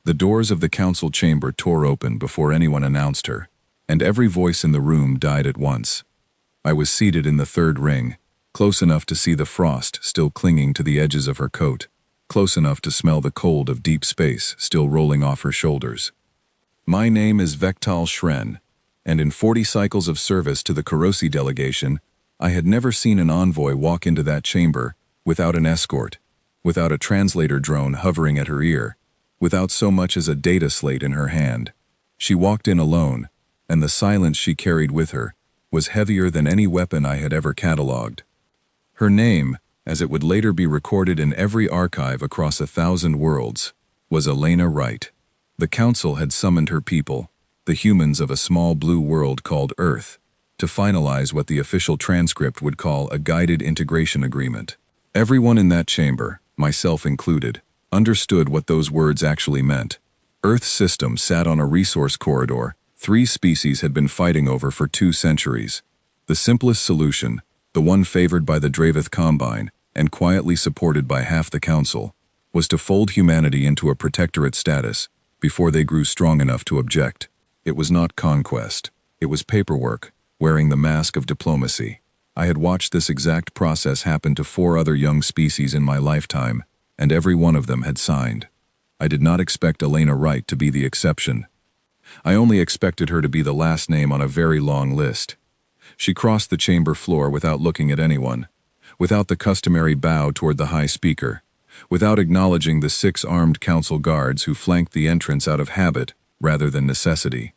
The doors of the council chamber tore open before anyone announced her, and every voice in the room died at once. I was seated in the third ring, close enough to see the frost still clinging to the edges of her coat, close enough to smell the cold of deep space still rolling off her shoulders. My name is Vektal Shren, and in 40 cycles of service to the Kurosi delegation, I had never seen an envoy walk into that chamber without an escort, without a translator drone hovering at her ear, without so much as a data slate in her hand. She walked in alone, and the silence she carried with her was heavier than any weapon I had ever catalogued. Her name, as it would later be recorded in every archive across 1,000 worlds, was Elena Wright. The council had summoned her people, the humans of a small blue world called Earth, to finalize what the official transcript would call a guided integration agreement. Everyone in that chamber, myself included, understood what those words actually meant. Earth's system sat on a resource corridor 3 species had been fighting over for 2 centuries. The simplest solution, the one favored by the Dravith Combine and quietly supported by half the council, was to fold humanity into a protectorate status before they grew strong enough to object. It was not conquest. It was paperwork, wearing the mask of diplomacy. I had watched this exact process happen to 4 other young species in my lifetime, and every one of them had signed. I did not expect Elena Wright to be the exception. I only expected her to be the last name on a very long list. She crossed the chamber floor without looking at anyone, without the customary bow toward the High Speaker, without acknowledging the 6 armed council guards who flanked the entrance out of habit rather than necessity.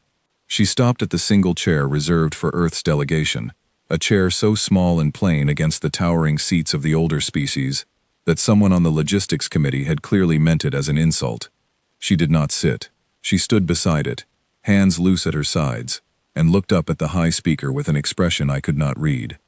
She stopped at the single chair reserved for Earth's delegation, a chair so small and plain against the towering seats of the older species that someone on the logistics committee had clearly meant it as an insult. She did not sit. She stood beside it, hands loose at her sides, and looked up at the High Speaker with an expression I could not read.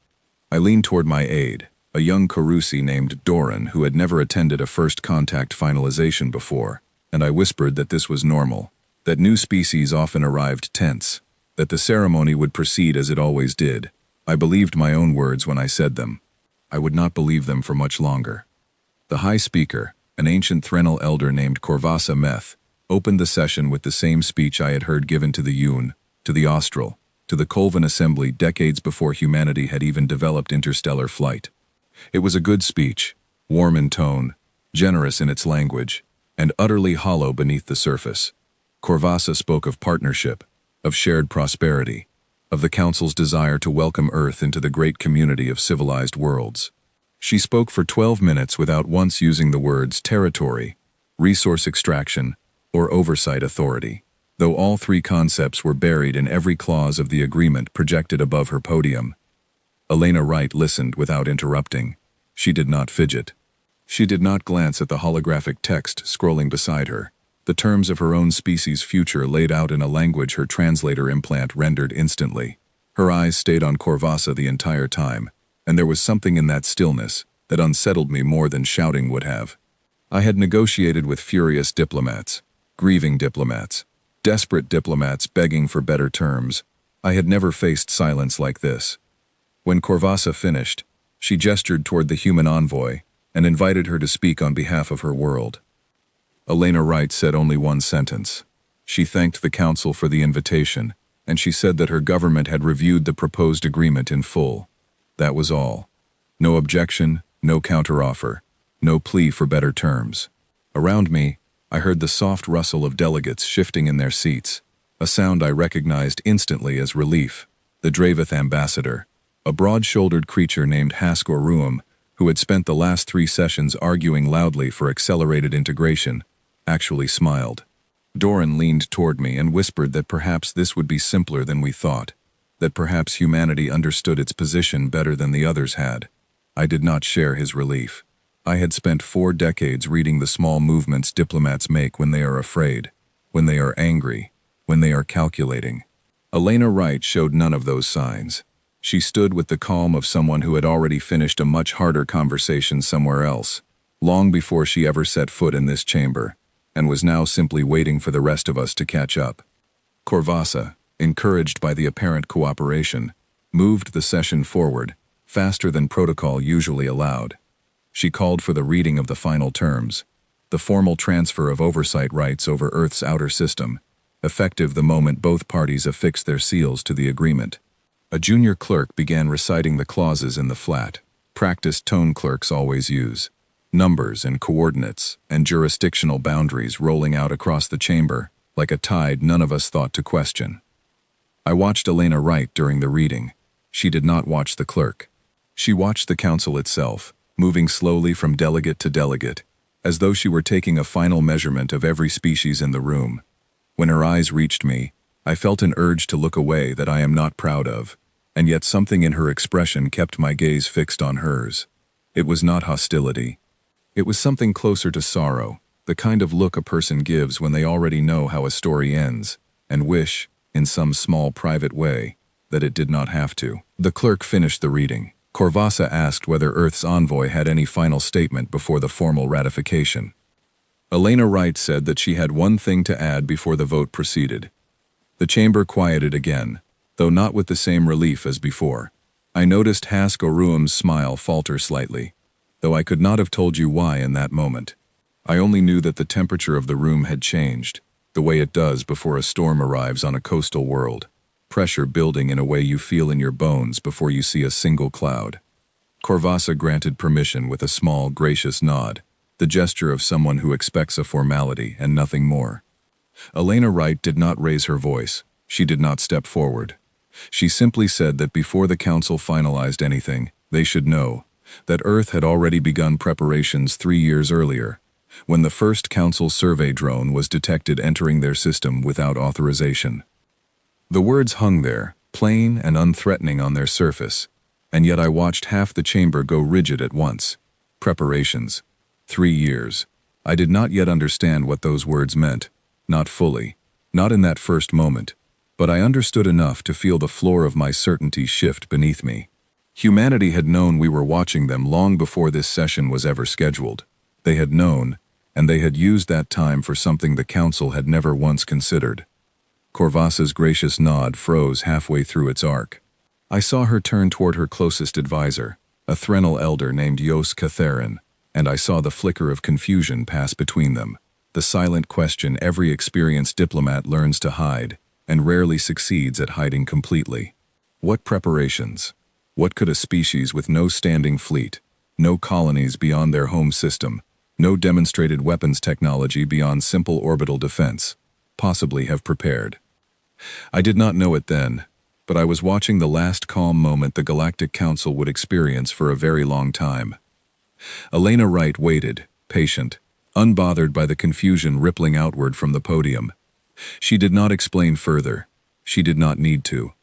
I leaned toward my aide, a young Kurusi named Doran who had never attended a first contact finalization before, and I whispered that this was normal, that new species often arrived tense, that the ceremony would proceed as it always did. I believed my own words when I said them. I would not believe them for much longer. The High Speaker, an ancient Threnal elder named Korvasa Meth, opened the session with the same speech I had heard given to the Yun, to the Austral, to the Colvin Assembly decades before humanity had even developed interstellar flight. It was a good speech, warm in tone, generous in its language, and utterly hollow beneath the surface. Korvasa spoke of partnership, of shared prosperity, of the Council's desire to welcome Earth into the great community of civilized worlds. She spoke for 12 minutes without once using the words territory, resource extraction, or oversight authority, though all 3 concepts were buried in every clause of the agreement projected above her podium. Elena Wright listened without interrupting. She did not fidget. She did not glance at the holographic text scrolling beside her, the terms of her own species' future laid out in a language her translator implant rendered instantly. Her eyes stayed on Korvasa the entire time, and there was something in that stillness that unsettled me more than shouting would have. I had negotiated with furious diplomats, grieving diplomats, desperate diplomats begging for better terms. I had never faced silence like this. When Korvasa finished, she gestured toward the human envoy and invited her to speak on behalf of her world. Elena Wright said only one sentence. She thanked the council for the invitation, and she said that her government had reviewed the proposed agreement in full. That was all. No objection, no counteroffer, no plea for better terms. Around me, I heard the soft rustle of delegates shifting in their seats, a sound I recognized instantly as relief. The Dravith ambassador, a broad-shouldered creature named Haskor Ruum, who had spent the last 3 sessions arguing loudly for accelerated integration, actually smiled. Doran leaned toward me and whispered that perhaps this would be simpler than we thought, that perhaps humanity understood its position better than the others had. I did not share his relief. I had spent 4 decades reading the small movements diplomats make when they are afraid, when they are angry, when they are calculating. Elena Wright showed none of those signs. She stood with the calm of someone who had already finished a much harder conversation somewhere else, long before she ever set foot in this chamber, and was now simply waiting for the rest of us to catch up. Korvasa, encouraged by the apparent cooperation, moved the session forward, faster than protocol usually allowed. She called for the reading of the final terms. the formal transfer of oversight rights over Earth's outer system, effective the moment both parties affixed their seals to the agreement. A junior clerk began reciting the clauses in the flat, practiced tone clerks always use, numbers and coordinates and jurisdictional boundaries rolling out across the chamber like a tide none of us thought to question. I watched Elena write during the reading. She did not watch the clerk. She watched the council itself, moving slowly from delegate to delegate, as though she were taking a final measurement of every species in the room. When her eyes reached me, I felt an urge to look away that I am not proud of, and yet something in her expression kept my gaze fixed on hers. It was not hostility. It was something closer to sorrow, the kind of look a person gives when they already know how a story ends, and wish, in some small private way, that it did not have to. The clerk finished the reading. Korvasa asked whether Earth's envoy had any final statement before the formal ratification. Elena Wright said that she had one thing to add before the vote proceeded. The chamber quieted again, though not with the same relief as before. I noticed Hask Oruam's smile falter slightly, though I could not have told you why in that moment. I only knew that the temperature of the room had changed, the way it does before a storm arrives on a coastal world, pressure building in a way you feel in your bones before you see a single cloud. Korvasa granted permission with a small, gracious nod, the gesture of someone who expects a formality and nothing more. Elena Wright did not raise her voice. She did not step forward. She simply said that before the council finalized anything, they should know that Earth had already begun preparations 3 years earlier, when the first council survey drone was detected entering their system without authorization. The words hung there, plain and unthreatening on their surface, and yet I watched half the chamber go rigid at once. Preparations. 3 years. I did not yet understand what those words meant, not fully, not in that first moment, but I understood enough to feel the floor of my certainty shift beneath me. Humanity had known we were watching them long before this session was ever scheduled. They had known, and they had used that time for something the council had never once considered. Korvasa's gracious nod froze halfway through its arc. I saw her turn toward her closest advisor, a Threnal elder named Yos Catharin, and I saw the flicker of confusion pass between them, the silent question every experienced diplomat learns to hide, and rarely succeeds at hiding completely. What preparations? What could a species with no standing fleet, no colonies beyond their home system, no demonstrated weapons technology beyond simple orbital defense, possibly have prepared? I did not know it then, but I was watching the last calm moment the Galactic Council would experience for a very long time. Elena Wright waited, patient, unbothered by the confusion rippling outward from the podium. She did not explain further. She did not need to.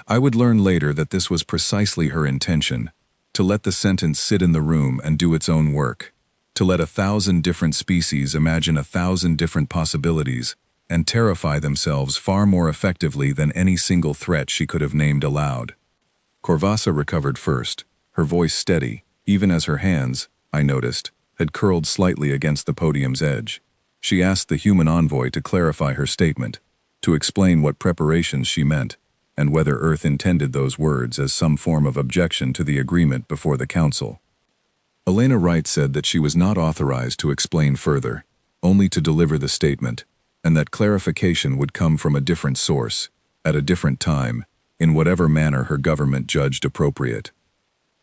I would learn later that this was precisely her intention, to let the sentence sit in the room and do its own work, to let 1,000 different species imagine 1,000 different possibilities and terrify themselves far more effectively than any single threat she could have named aloud. Korvasa recovered first, her voice steady, even as her hands, I noticed, had curled slightly against the podium's edge. She asked the human envoy to clarify her statement, to explain what preparations she meant, and whether Earth intended those words as some form of objection to the agreement before the council. Elena Wright said that she was not authorized to explain further, only to deliver the statement, and that clarification would come from a different source, at a different time, in whatever manner her government judged appropriate.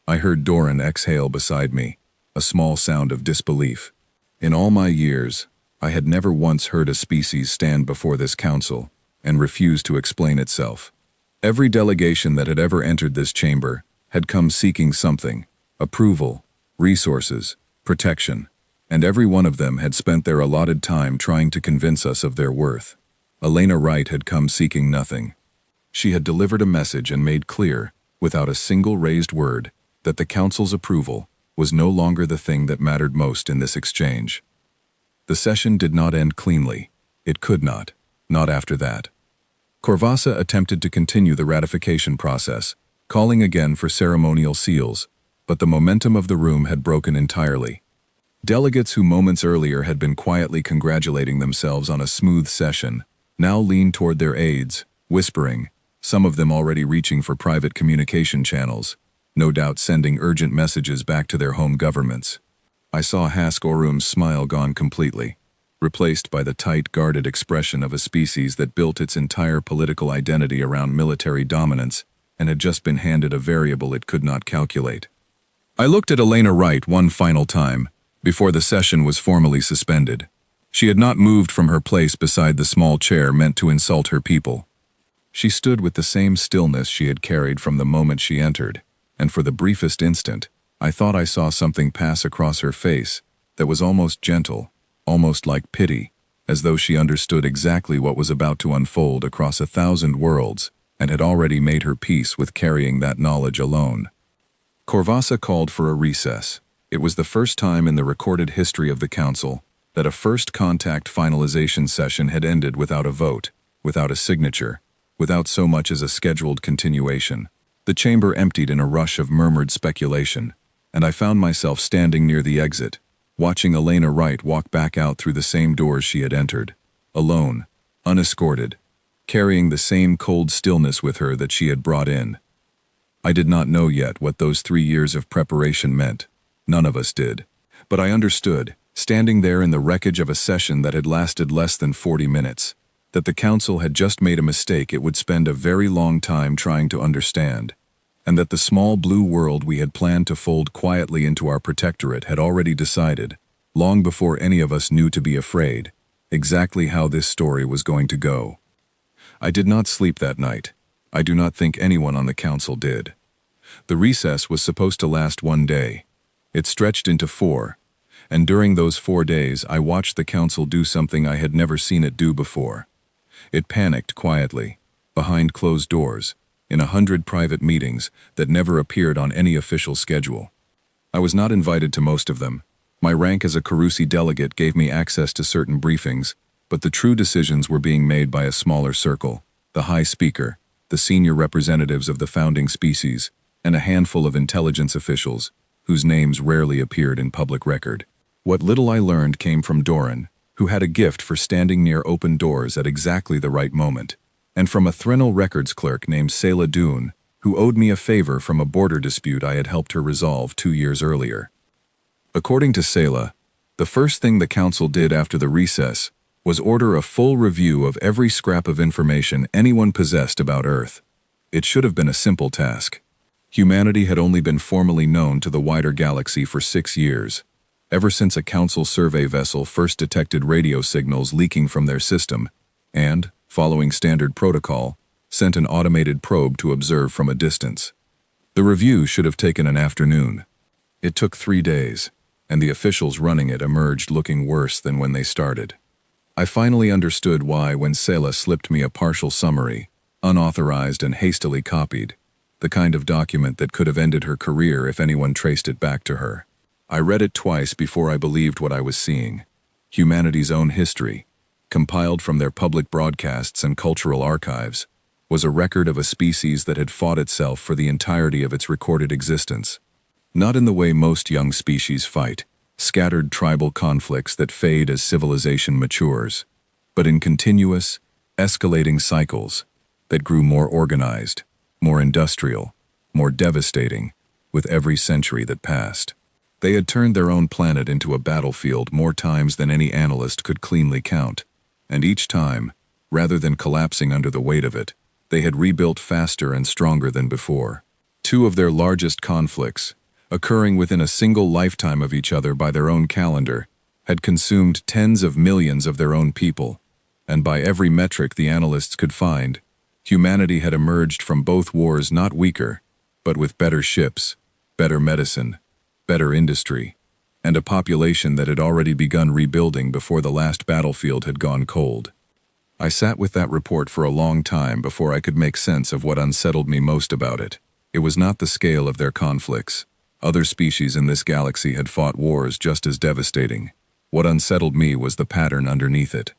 I heard Doran exhale beside me, a small sound of disbelief. In all my years, I had never once heard a species stand before this council and refuse to explain itself. Every delegation that had ever entered this chamber had come seeking something: approval, resources, protection, and every one of them had spent their allotted time trying to convince us of their worth. Elena Wright had come seeking nothing. She had delivered a message and made clear, without a single raised word, that the council's approval was no longer the thing that mattered most in this exchange. The session did not end cleanly. It could not after that. Korvasa attempted to continue the ratification process, calling again for ceremonial seals, but the momentum of the room had broken entirely. Delegates who moments earlier had been quietly congratulating themselves on a smooth session now leaned toward their aides, whispering, some of them already reaching for private communication channels, no doubt sending urgent messages back to their home governments. I saw Hask-Orum's smile gone completely, replaced by the tight, guarded expression of a species that built its entire political identity around military dominance and had just been handed a variable it could not calculate. I looked at Elena Wright one final time, before the session was formally suspended. She had not moved from her place beside the small chair meant to insult her people. She stood with the same stillness she had carried from the moment she entered, and for the briefest instant, I thought I saw something pass across her face that was almost gentle, almost like pity, as though she understood exactly what was about to unfold across 1,000 worlds and had already made her peace with carrying that knowledge alone. Korvasa called for a recess. It was the first time in the recorded history of the Council that a first contact finalization session had ended without a vote, without a signature, without so much as a scheduled continuation. The chamber emptied in a rush of murmured speculation, and I found myself standing near the exit, watching Elena Wright walk back out through the same doors she had entered, alone, unescorted, carrying the same cold stillness with her that she had brought in. I did not know yet what those 3 years of preparation meant. None of us did. But I understood, standing there in the wreckage of a session that had lasted less than 40 minutes, that the Council had just made a mistake it would spend a very long time trying to understand, and that the small blue world we had planned to fold quietly into our protectorate had already decided, long before any of us knew to be afraid, exactly how this story was going to go. I did not sleep that night. I do not think anyone on the Council did. The recess was supposed to last 1 day. It stretched into 4, and during those 4 days I watched the Council do something I had never seen it do before. It panicked quietly, behind closed doors, in 100 private meetings that never appeared on any official schedule. I was not invited to most of them. My rank as a Carusi delegate gave me access to certain briefings, but the true decisions were being made by a smaller circle, the High Speaker, the senior representatives of the founding species, and a handful of intelligence officials, whose names rarely appeared in public record. What little I learned came from Doran, who had a gift for standing near open doors at exactly the right moment, and from a Threnal records clerk named Selah Dune, who owed me a favor from a border dispute I had helped her resolve 2 years earlier. According to Selah, the first thing the Council did after the recess was order a full review of every scrap of information anyone possessed about Earth. It should have been a simple task. Humanity had only been formally known to the wider galaxy for 6 years, ever since a Council survey vessel first detected radio signals leaking from their system, and, following standard protocol, sent an automated probe to observe from a distance. The review should have taken an afternoon. It took 3 days, and the officials running it emerged looking worse than when they started. I finally understood why when Selah slipped me a partial summary, unauthorized and hastily copied, the kind of document that could have ended her career if anyone traced it back to her. I read it twice before I believed what I was seeing. Humanity's own history, compiled from their public broadcasts and cultural archives, was a record of a species that had fought itself for the entirety of its recorded existence. Not in the way most young species fight, scattered tribal conflicts that fade as civilization matures, but in continuous, escalating cycles that grew more organized, more industrial, more devastating, with every century that passed. They had turned their own planet into a battlefield more times than any analyst could cleanly count, and each time, rather than collapsing under the weight of it, they had rebuilt faster and stronger than before. 2 of their largest conflicts, occurring within a single lifetime of each other by their own calendar, had consumed tens of millions of their own people, and by every metric the analysts could find, humanity had emerged from both wars not weaker, but with better ships, better medicine, better industry, and a population that had already begun rebuilding before the last battlefield had gone cold. I sat with that report for a long time before I could make sense of what unsettled me most about it. It was not the scale of their conflicts. Other species in this galaxy had fought wars just as devastating. What unsettled me was the pattern underneath it.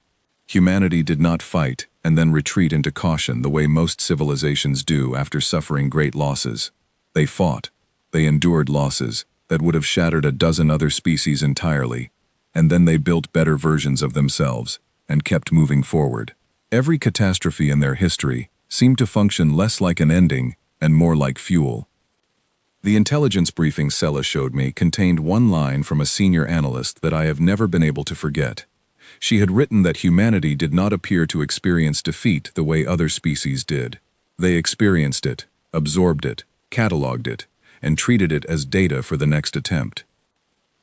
Humanity did not fight and then retreat into caution the way most civilizations do after suffering great losses. They fought. They endured losses that would have shattered a dozen other species entirely, and then they built better versions of themselves and kept moving forward. Every catastrophe in their history seemed to function less like an ending and more like fuel. The intelligence briefing Sella showed me contained one line from a senior analyst that I have never been able to forget. She had written that humanity did not appear to experience defeat the way other species did. They experienced it, absorbed it, cataloged it, and treated it as data for the next attempt.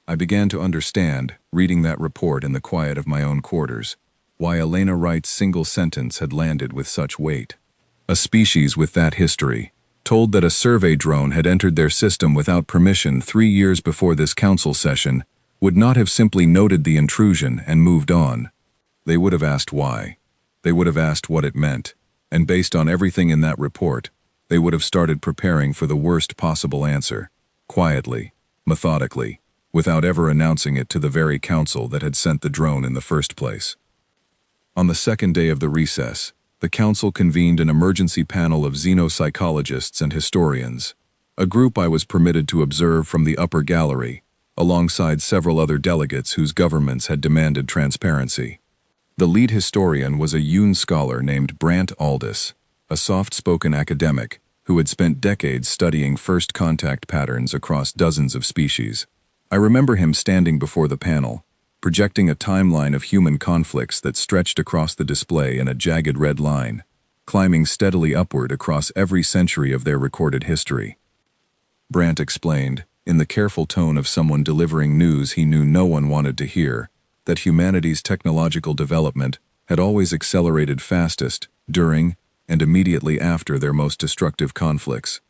I began to understand, reading that report in the quiet of my own quarters, why Elena Wright's single sentence had landed with such weight. A species with that history, told that a survey drone had entered their system without permission 3 years before this council session, would not have simply noted the intrusion and moved on. They would have asked why. They would have asked what it meant, and based on everything in that report, they would have started preparing for the worst possible answer, quietly, methodically, without ever announcing it to the very council that had sent the drone in the first place. On the second day of the recess, the council convened an emergency panel of xenopsychologists and historians, a group I was permitted to observe from the upper gallery, alongside several other delegates whose governments had demanded transparency. The lead historian was a Yun scholar named Brant Aldis, a soft-spoken academic who had spent decades studying first contact patterns across dozens of species. I remember him standing before the panel, projecting a timeline of human conflicts that stretched across the display in a jagged red line, climbing steadily upward across every century of their recorded history. Brant explained, in the careful tone of someone delivering news he knew no one wanted to hear, that humanity's technological development had always accelerated fastest during and immediately after their most destructive conflicts.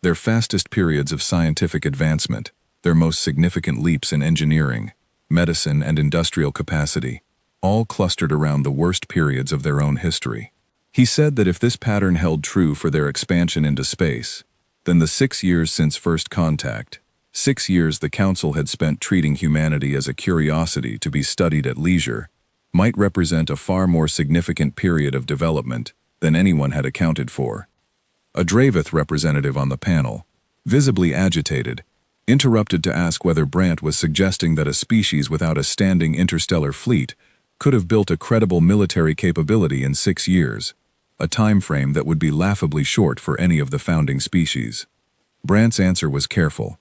Their fastest periods of scientific advancement, their most significant leaps in engineering, medicine, and industrial capacity, all clustered around the worst periods of their own history. He said that if this pattern held true for their expansion into space, then the 6 years since first contact, 6 years the Council had spent treating humanity as a curiosity to be studied at leisure, might represent a far more significant period of development than anyone had accounted for. A Dravith representative on the panel, visibly agitated, interrupted to ask whether Brant was suggesting that a species without a standing interstellar fleet could have built a credible military capability in 6 years, a time frame that would be laughably short for any of the founding species. Brant's answer was careful.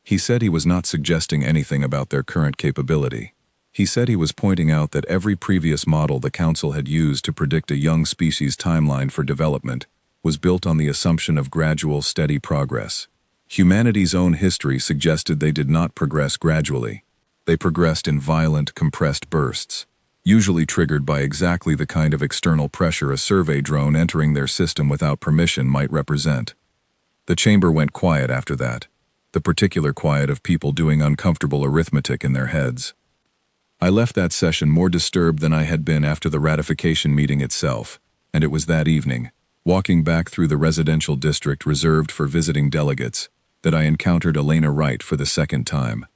He said he was not suggesting anything about their current capability. He said he was pointing out that every previous model the Council had used to predict a young species' timeline for development was built on the assumption of gradual, steady progress. Humanity's own history suggested they did not progress gradually. They progressed in violent, compressed bursts, usually triggered by exactly the kind of external pressure a survey drone entering their system without permission might represent. The chamber went quiet after that, the particular quiet of people doing uncomfortable arithmetic in their heads. I left that session more disturbed than I had been after the ratification meeting itself, and it was that evening, walking back through the residential district reserved for visiting delegates, that I encountered Elena Wright for the second time.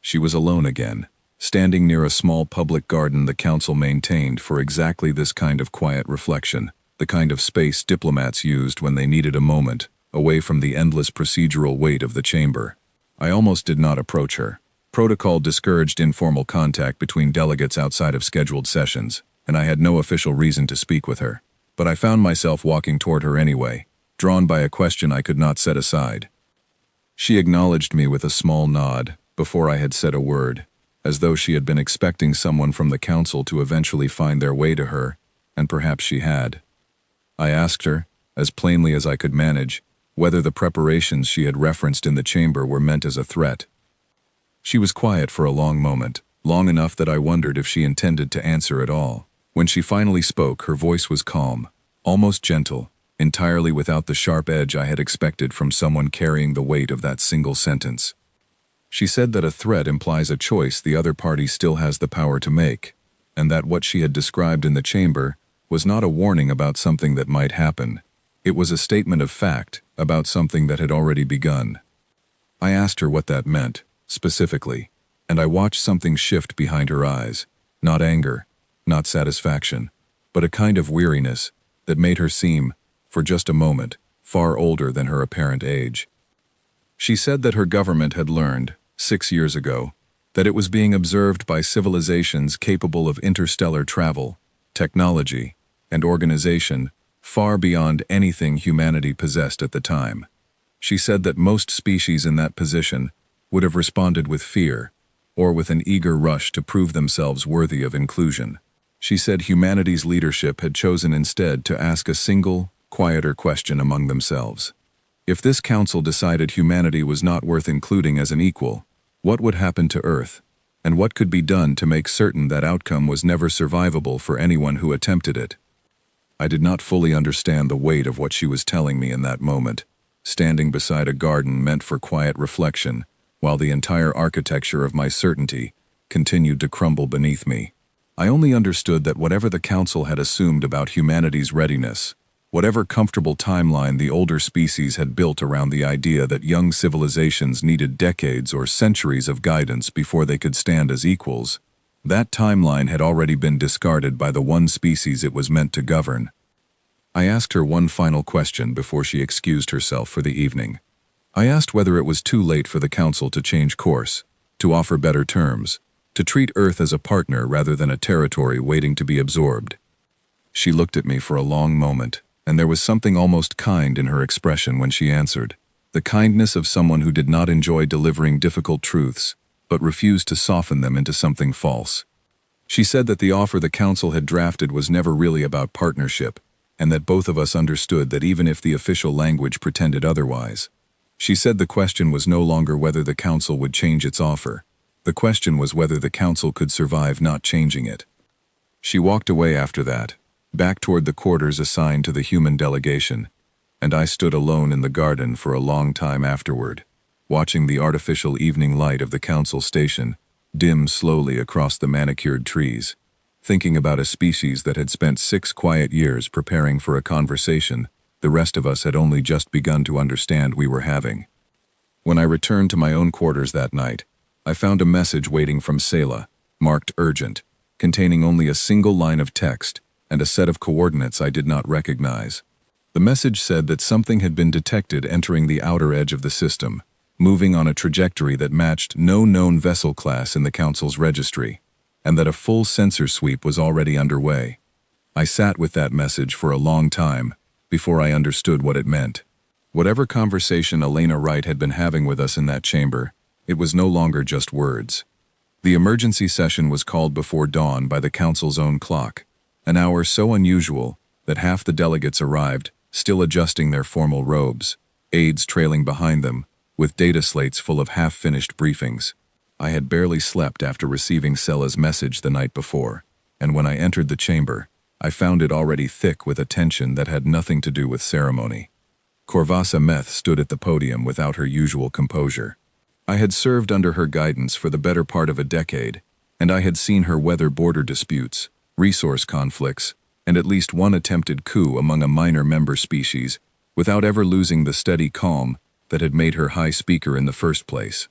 She was alone again, standing near a small public garden the Council maintained for exactly this kind of quiet reflection, the kind of space diplomats used when they needed a moment, away from the endless procedural weight of the chamber. I almost did not approach her. Protocol discouraged informal contact between delegates outside of scheduled sessions, and I had no official reason to speak with her. But I found myself walking toward her anyway, drawn by a question I could not set aside. She acknowledged me with a small nod before I had said a word, as though she had been expecting someone from the Council to eventually find their way to her, and perhaps she had. I asked her, as plainly as I could manage, whether the preparations she had referenced in the chamber were meant as a threat. She was quiet for a long moment, long enough that I wondered if she intended to answer at all. When she finally spoke, her voice was calm, almost gentle, entirely without the sharp edge I had expected from someone carrying the weight of that single sentence. She said that a threat implies a choice the other party still has the power to make, and that what she had described in the chamber was not a warning about something that might happen. It was a statement of fact about something that had already begun. I asked her what that meant, specifically, and I watched something shift behind her eyes, not anger, not satisfaction, but a kind of weariness that made her seem, for just a moment, far older than her apparent age. She said that her government had learned, 6 years ago, that it was being observed by civilizations capable of interstellar travel, technology, and organization far beyond anything humanity possessed at the time. She said that most species in that position would have responded with fear, or with an eager rush to prove themselves worthy of inclusion. She said humanity's leadership had chosen instead to ask a single, quieter question among themselves. If this council decided humanity was not worth including as an equal, what would happen to Earth? And what could be done to make certain that outcome was never survivable for anyone who attempted it? I did not fully understand the weight of what she was telling me in that moment, standing beside a garden meant for quiet reflection, while the entire architecture of my certainty continued to crumble beneath me. I only understood that whatever the council had assumed about humanity's readiness, whatever comfortable timeline the older species had built around the idea that young civilizations needed decades or centuries of guidance before they could stand as equals, that timeline had already been discarded by the one species it was meant to govern. I asked her one final question before she excused herself for the evening. I asked whether it was too late for the council to change course, to offer better terms, to treat Earth as a partner rather than a territory waiting to be absorbed. She looked at me for a long moment, and there was something almost kind in her expression when she answered, the kindness of someone who did not enjoy delivering difficult truths, but refused to soften them into something false. She said that the offer the council had drafted was never really about partnership, and that both of us understood that even if the official language pretended otherwise. She said the question was no longer whether the council would change its offer. The question was whether the council could survive not changing it. She walked away after that, back toward the quarters assigned to the human delegation, and I stood alone in the garden for a long time afterward, watching the artificial evening light of the council station dim slowly across the manicured trees, thinking about a species that had spent 6 quiet years preparing for a conversation the rest of us had only just begun to understand we were having. When I returned to my own quarters that night, I found a message waiting from Selah, marked urgent, containing only a single line of text and a set of coordinates I did not recognize. The message said that something had been detected entering the outer edge of the system, moving on a trajectory that matched no known vessel class in the Council's registry, and that a full sensor sweep was already underway. I sat with that message for a long time before I understood what it meant. Whatever conversation Elena Wright had been having with us in that chamber, it was no longer just words. The emergency session was called before dawn by the Council's own clock, an hour so unusual that half the delegates arrived, still adjusting their formal robes, aides trailing behind them, with data slates full of half-finished briefings. I had barely slept after receiving Selah's message the night before, and when I entered the chamber, I found it already thick with a tension that had nothing to do with ceremony. Corvassa Meth stood at the podium without her usual composure. I had served under her guidance for the better part of a decade, and I had seen her weather border disputes, resource conflicts, and at least one attempted coup among a minor member species, without ever losing the steady calm that had made her high speaker in the first place.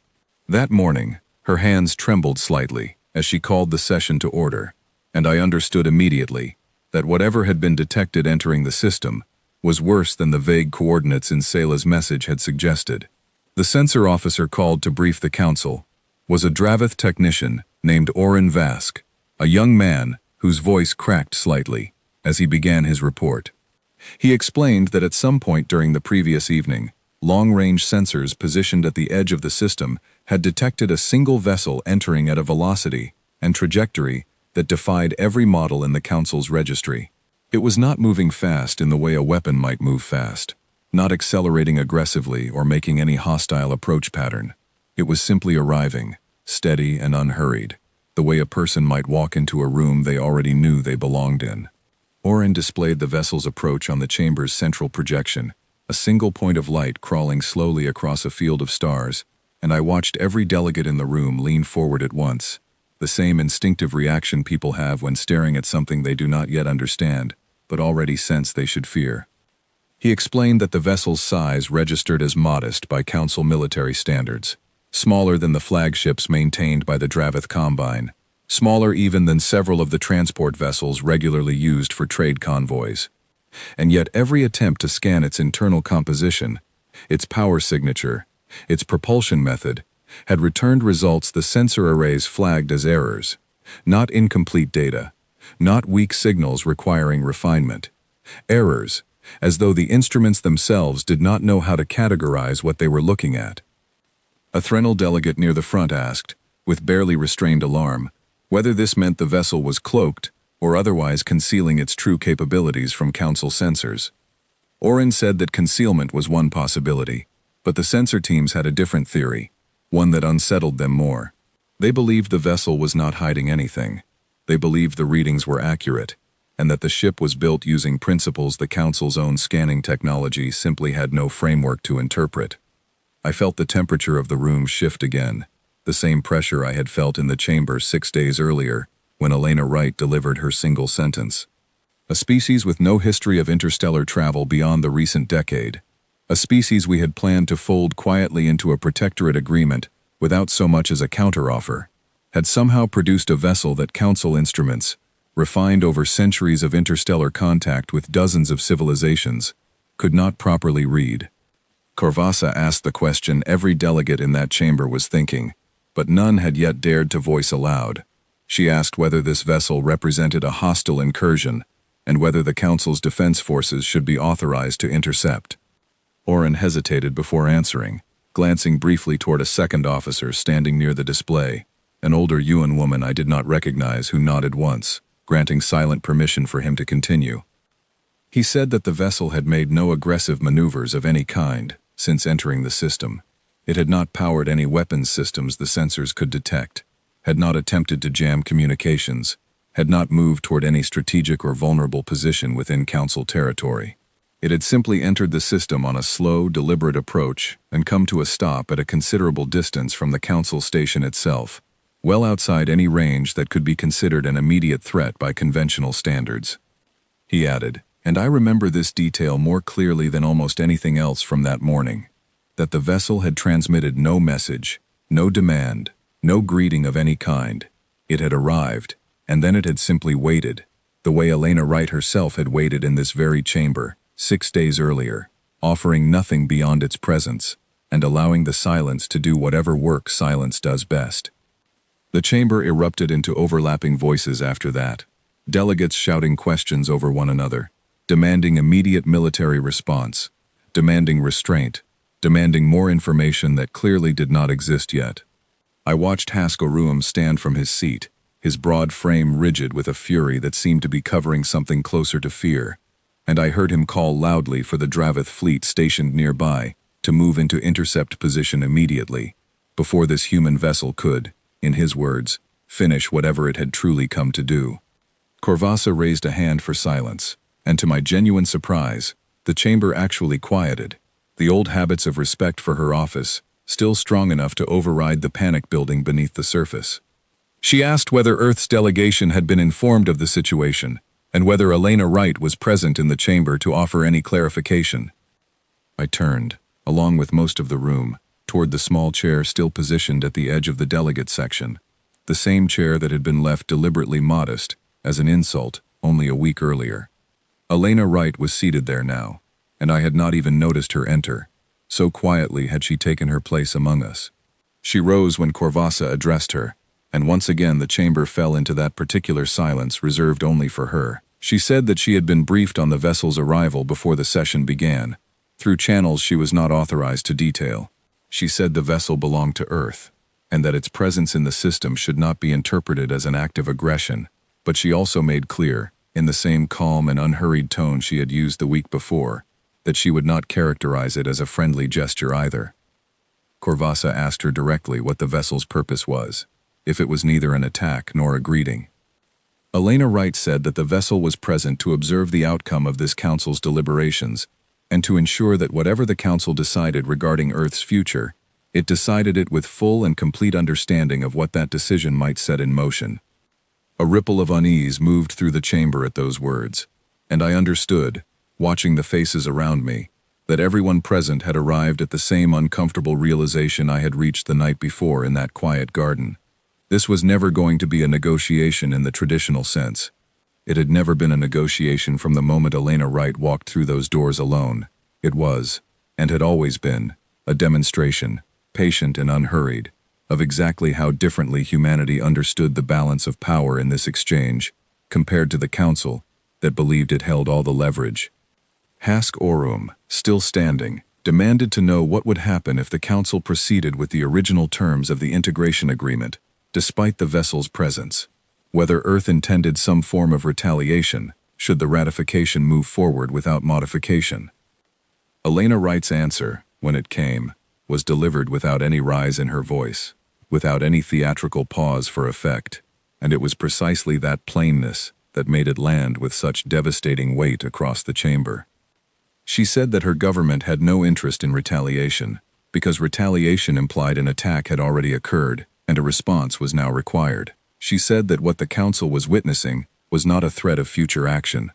That morning, her hands trembled slightly as she called the session to order, and I understood immediately that whatever had been detected entering the system was worse than the vague coordinates in Selah's message had suggested. The sensor officer called to brief the council was a Dravith technician named Oren Vask, a young man whose voice cracked slightly as he began his report. He explained that at some point during the previous evening, long-range sensors positioned at the edge of the system had detected a single vessel entering at a velocity and trajectory that defied every model in the Council's registry. It was not moving fast in the way a weapon might move fast, not accelerating aggressively or making any hostile approach pattern. It was simply arriving, steady and unhurried, the way a person might walk into a room they already knew they belonged in. Oren displayed the vessel's approach on the chamber's central projection, a single point of light crawling slowly across a field of stars, and I watched every delegate in the room lean forward at once, the same instinctive reaction people have when staring at something they do not yet understand, but already sense they should fear. He explained that the vessel's size registered as modest by Council military standards, smaller than the flagships maintained by the Dravith Combine, smaller even than several of the transport vessels regularly used for trade convoys. And yet every attempt to scan its internal composition, its power signature, its propulsion method, had returned results the sensor arrays flagged as errors, not incomplete data, not weak signals requiring refinement. Errors as though the instruments themselves did not know how to categorize what they were looking at. A Threnal delegate near the front asked, with barely restrained alarm, whether this meant the vessel was cloaked or otherwise concealing its true capabilities from Council sensors. Oren said that concealment was one possibility, but the sensor teams had a different theory, one that unsettled them more. They believed the vessel was not hiding anything. They believed the readings were accurate, and that the ship was built using principles the Council's own scanning technology simply had no framework to interpret. I felt the temperature of the room shift again, the same pressure I had felt in the chamber 6 days earlier, when Elena Wright delivered her single sentence. A species with no history of interstellar travel beyond the recent decade. A species we had planned to fold quietly into a protectorate agreement without so much as a counteroffer, had somehow produced a vessel that Council instruments, refined over centuries of interstellar contact with dozens of civilizations, could not properly read. Corvassa asked the question every delegate in that chamber was thinking, but none had yet dared to voice aloud. She asked whether this vessel represented a hostile incursion, and whether the Council's defense forces should be authorized to intercept. Oren hesitated before answering, glancing briefly toward a second officer standing near the display, an older Yuan woman I did not recognize who nodded once, granting silent permission for him to continue. He said that the vessel had made no aggressive maneuvers of any kind since entering the system. It had not powered any weapons systems the sensors could detect, had not attempted to jam communications, had not moved toward any strategic or vulnerable position within Council territory. It had simply entered the system on a slow, deliberate approach and come to a stop at a considerable distance from the Council station itself, well outside any range that could be considered an immediate threat by conventional standards. He added, and I remember this detail more clearly than almost anything else from that morning, that the vessel had transmitted no message, no demand, no greeting of any kind. It had arrived, and then it had simply waited, the way Elena Wright herself had waited in this very chamber, 6 days earlier, offering nothing beyond its presence, and allowing the silence to do whatever work silence does best. The chamber erupted into overlapping voices after that, delegates shouting questions over one another, demanding immediate military response, demanding restraint, demanding more information that clearly did not exist yet. I watched Haskoruum stand from his seat, his broad frame rigid with a fury that seemed to be covering something closer to fear, and I heard him call loudly for the Dravith fleet stationed nearby to move into intercept position immediately, before this human vessel could, in his words, finish whatever it had truly come to do. Corvassa raised a hand for silence, and to my genuine surprise, the chamber actually quieted, the old habits of respect for her office still strong enough to override the panic building beneath the surface. She asked whether Earth's delegation had been informed of the situation, and whether Elena Wright was present in the chamber to offer any clarification. I turned, along with most of the room, toward the small chair still positioned at the edge of the delegate section, the same chair that had been left deliberately modest, as an insult, only a week earlier. Elena Wright was seated there now, and I had not even noticed her enter, so quietly had she taken her place among us. She rose when Corvassa addressed her, and once again the chamber fell into that particular silence reserved only for her. She said that she had been briefed on the vessel's arrival before the session began, through channels she was not authorized to detail. She said the vessel belonged to Earth, and that its presence in the system should not be interpreted as an act of aggression, but she also made clear, in the same calm and unhurried tone she had used the week before, that she would not characterize it as a friendly gesture either. Corvassa asked her directly what the vessel's purpose was, if it was neither an attack nor a greeting. Elena Wright said that the vessel was present to observe the outcome of this Council's deliberations, and to ensure that whatever the Council decided regarding Earth's future, it decided it with full and complete understanding of what that decision might set in motion. A ripple of unease moved through the chamber at those words, and I understood, watching the faces around me, that everyone present had arrived at the same uncomfortable realization I had reached the night before in that quiet garden. This was never going to be a negotiation in the traditional sense. It had never been a negotiation from the moment Elena Wright walked through those doors alone. It was, and had always been, a demonstration, patient and unhurried, of exactly how differently humanity understood the balance of power in this exchange, compared to the Council, that believed it held all the leverage. Hask Orum, still standing, demanded to know what would happen if the Council proceeded with the original terms of the integration agreement, despite the vessel's presence. Whether Earth intended some form of retaliation, should the ratification move forward without modification. Elena Wright's answer, when it came, was delivered without any rise in her voice, without any theatrical pause for effect, and it was precisely that plainness that made it land with such devastating weight across the chamber. She said that her government had no interest in retaliation, because retaliation implied an attack had already occurred and a response was now required. She said that what the Council was witnessing was not a threat of future action.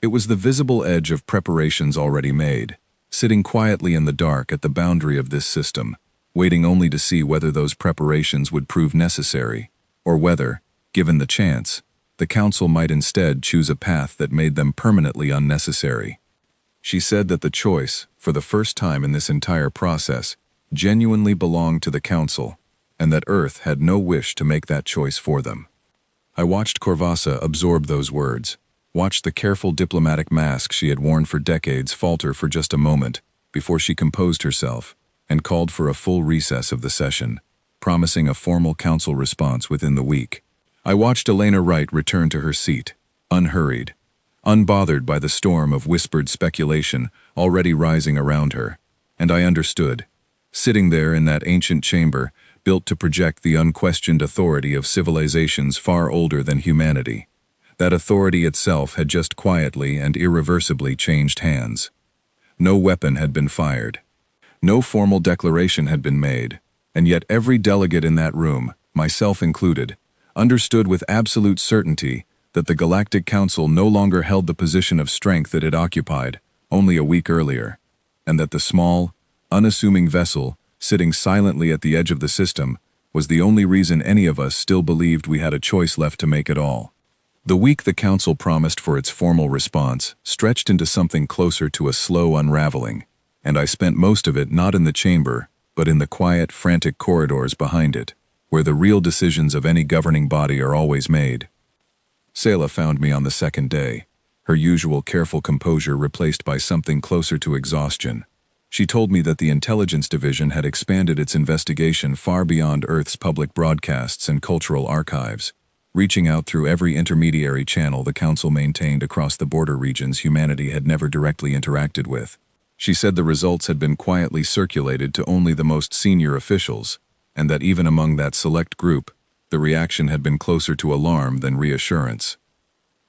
It was the visible edge of preparations already made, sitting quietly in the dark at the boundary of this system, waiting only to see whether those preparations would prove necessary, or whether, given the chance, the Council might instead choose a path that made them permanently unnecessary. She said that the choice, for the first time in this entire process, genuinely belonged to the Council, and that Earth had no wish to make that choice for them. I watched Korvasa absorb those words, watched the careful diplomatic mask she had worn for decades falter for just a moment before she composed herself and called for a full recess of the session, promising a formal Council response within the week. I watched Elena Wright return to her seat, unhurried, unbothered by the storm of whispered speculation already rising around her, and I understood, sitting there in that ancient chamber built to project the unquestioned authority of civilizations far older than humanity. That authority itself had just quietly and irreversibly changed hands. No weapon had been fired. No formal declaration had been made, and yet every delegate in that room, myself included, understood with absolute certainty that the Galactic Council no longer held the position of strength that it occupied only a week earlier, and that the small, unassuming vessel sitting silently at the edge of the system was the only reason any of us still believed we had a choice left to make at all. The week the Council promised for its formal response stretched into something closer to a slow unraveling, and I spent most of it not in the chamber, but in the quiet, frantic corridors behind it, where the real decisions of any governing body are always made. Selah found me on the second day, her usual careful composure replaced by something closer to exhaustion. She told me that the Intelligence Division had expanded its investigation far beyond Earth's public broadcasts and cultural archives, reaching out through every intermediary channel the Council maintained across the border regions humanity had never directly interacted with. She said the results had been quietly circulated to only the most senior officials, and that even among that select group, the reaction had been closer to alarm than reassurance.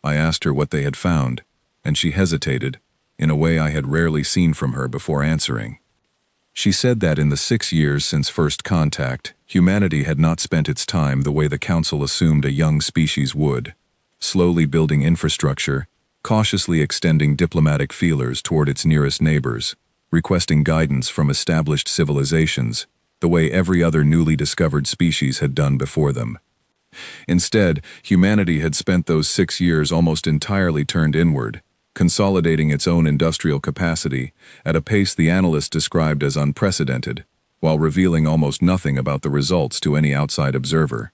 I asked her what they had found, and she hesitated, in a way I had rarely seen from her before answering. She said that in the 6 years since first contact, humanity had not spent its time the way the Council assumed a young species would, slowly building infrastructure, cautiously extending diplomatic feelers toward its nearest neighbors, requesting guidance from established civilizations, the way every other newly discovered species had done before them. Instead, humanity had spent those 6 years almost entirely turned inward, consolidating its own industrial capacity at a pace the analysts described as unprecedented, while revealing almost nothing about the results to any outside observer.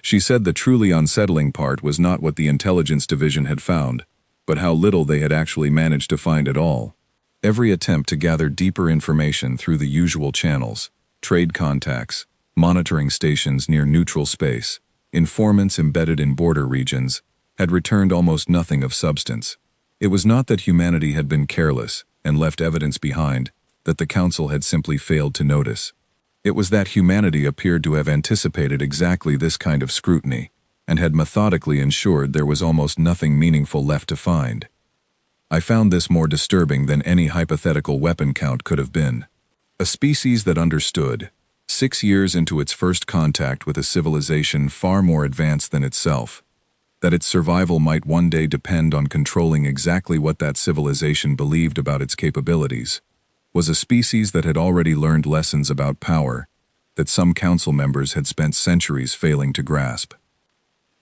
She said the truly unsettling part was not what the Intelligence Division had found, but how little they had actually managed to find at all. Every attempt to gather deeper information through the usual channels, trade contacts, monitoring stations near neutral space, informants embedded in border regions, had returned almost nothing of substance. It was not that humanity had been careless and left evidence behind that the Council had simply failed to notice. It was that humanity appeared to have anticipated exactly this kind of scrutiny and had methodically ensured there was almost nothing meaningful left to find. I found this more disturbing than any hypothetical weapon count could have been. A species that understood, 6 years into its first contact with a civilization far more advanced than itself, that its survival might one day depend on controlling exactly what that civilization believed about its capabilities, was a species that had already learned lessons about power that some Council members had spent centuries failing to grasp.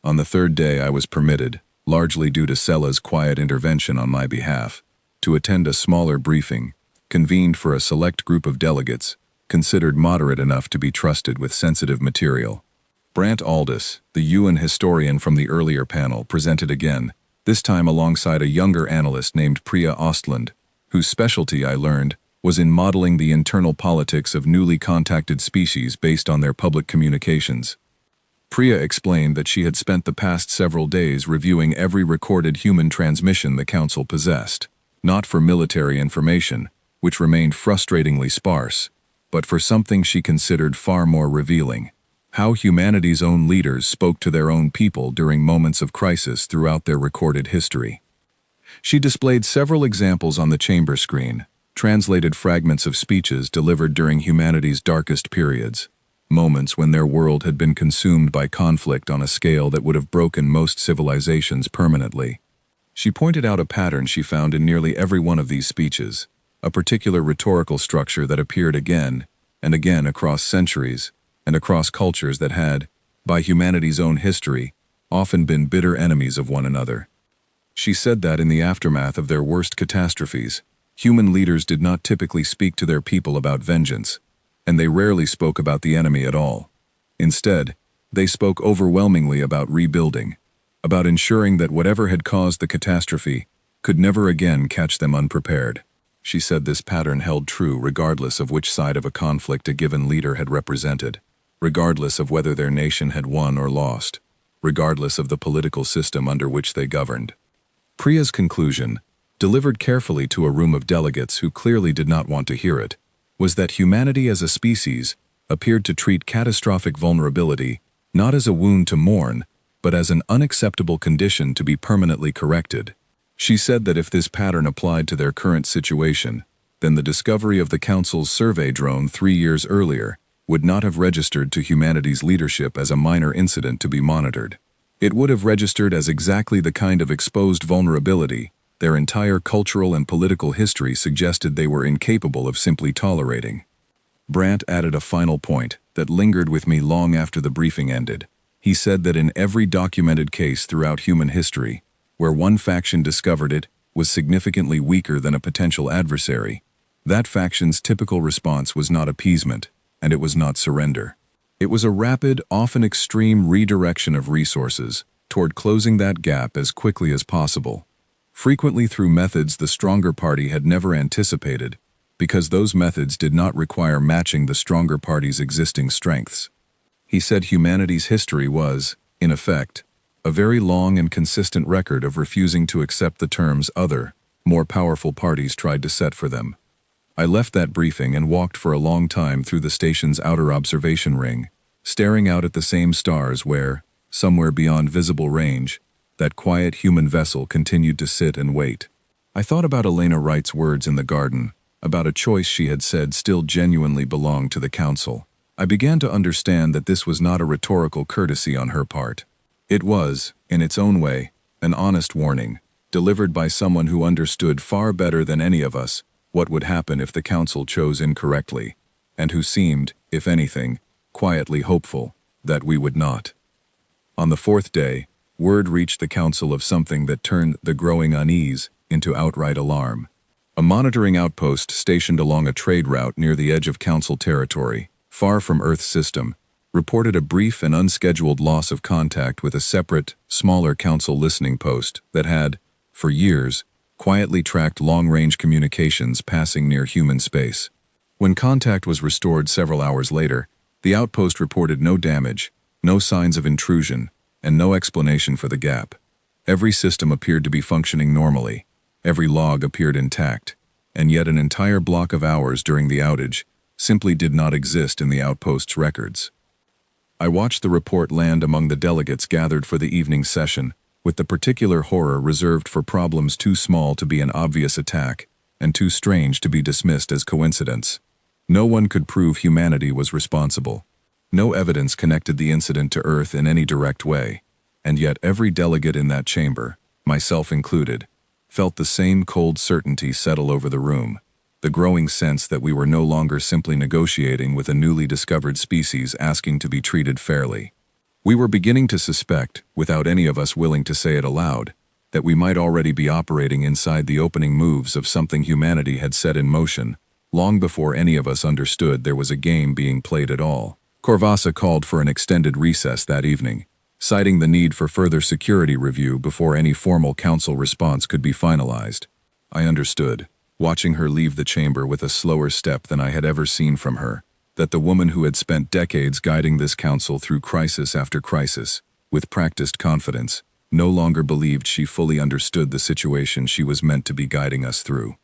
On the third day I was permitted, largely due to Selah's quiet intervention on my behalf, to attend a smaller briefing, convened for a select group of delegates, considered moderate enough to be trusted with sensitive material. Brant Aldous, the UN historian from the earlier panel, presented again, this time alongside a younger analyst named Priya Ostland, whose specialty, I learned, was in modeling the internal politics of newly contacted species based on their public communications. Priya explained that she had spent the past several days reviewing every recorded human transmission the Council possessed, not for military information, which remained frustratingly sparse, but for something she considered far more revealing: how humanity's own leaders spoke to their own people during moments of crisis throughout their recorded history. She displayed several examples on the chamber screen, translated fragments of speeches delivered during humanity's darkest periods, moments when their world had been consumed by conflict on a scale that would have broken most civilizations permanently. She pointed out a pattern she found in nearly every one of these speeches, a particular rhetorical structure that appeared again and again across centuries and across cultures that had, by humanity's own history, often been bitter enemies of one another. She said that in the aftermath of their worst catastrophes, human leaders did not typically speak to their people about vengeance, and they rarely spoke about the enemy at all. Instead, they spoke overwhelmingly about rebuilding, about ensuring that whatever had caused the catastrophe could never again catch them unprepared. She said this pattern held true regardless of which side of a conflict a given leader had represented, regardless of whether their nation had won or lost, regardless of the political system under which they governed. Priya's conclusion, delivered carefully to a room of delegates who clearly did not want to hear it, was that humanity as a species appeared to treat catastrophic vulnerability not as a wound to mourn, but as an unacceptable condition to be permanently corrected. She said that if this pattern applied to their current situation, then the discovery of the Council's survey drone 3 years earlier would not have registered to humanity's leadership as a minor incident to be monitored. It would have registered as exactly the kind of exposed vulnerability their entire cultural and political history suggested they were incapable of simply tolerating. Brandt added a final point that lingered with me long after the briefing ended. He said that in every documented case throughout human history, where one faction discovered it was significantly weaker than a potential adversary, that faction's typical response was not appeasement, and it was not surrender. It was a rapid, often extreme redirection of resources toward closing that gap as quickly as possible, frequently through methods the stronger party had never anticipated, because those methods did not require matching the stronger party's existing strengths. He said humanity's history was, in effect, a very long and consistent record of refusing to accept the terms other, more powerful parties tried to set for them. I left that briefing and walked for a long time through the station's outer observation ring, staring out at the same stars where, somewhere beyond visible range, that quiet human vessel continued to sit and wait. I thought about Elena Wright's words in the garden, about a choice she had said still genuinely belonged to the Council. I began to understand that this was not a rhetorical courtesy on her part. It was, in its own way, an honest warning, delivered by someone who understood far better than any of us what would happen if the Council chose incorrectly, and who seemed, if anything, quietly hopeful that we would not. On the 4th day, word reached the Council of something that turned the growing unease into outright alarm. A monitoring outpost stationed along a trade route near the edge of Council territory, far from Earth's system, reported a brief and unscheduled loss of contact with a separate, smaller Council listening post that had, for years, quietly tracked long-range communications passing near human space. When contact was restored several hours later, the outpost reported no damage, no signs of intrusion, and no explanation for the gap. Every system appeared to be functioning normally, every log appeared intact, and yet an entire block of hours during the outage simply did not exist in the outpost's records. I watched the report land among the delegates gathered for the evening session, with the particular horror reserved for problems too small to be an obvious attack, and too strange to be dismissed as coincidence. No one could prove humanity was responsible. No evidence connected the incident to Earth in any direct way, and yet every delegate in that chamber, myself included, felt the same cold certainty settle over the room, the growing sense that we were no longer simply negotiating with a newly discovered species asking to be treated fairly. We were beginning to suspect, without any of us willing to say it aloud, that we might already be operating inside the opening moves of something humanity had set in motion, long before any of us understood there was a game being played at all. Korvasa called for an extended recess that evening, citing the need for further security review before any formal council response could be finalized. I understood. watching her leave the chamber with a slower step than I had ever seen from her, that the woman who had spent decades guiding this council through crisis after crisis, with practiced confidence, no longer believed she fully understood the situation she was meant to be guiding us through.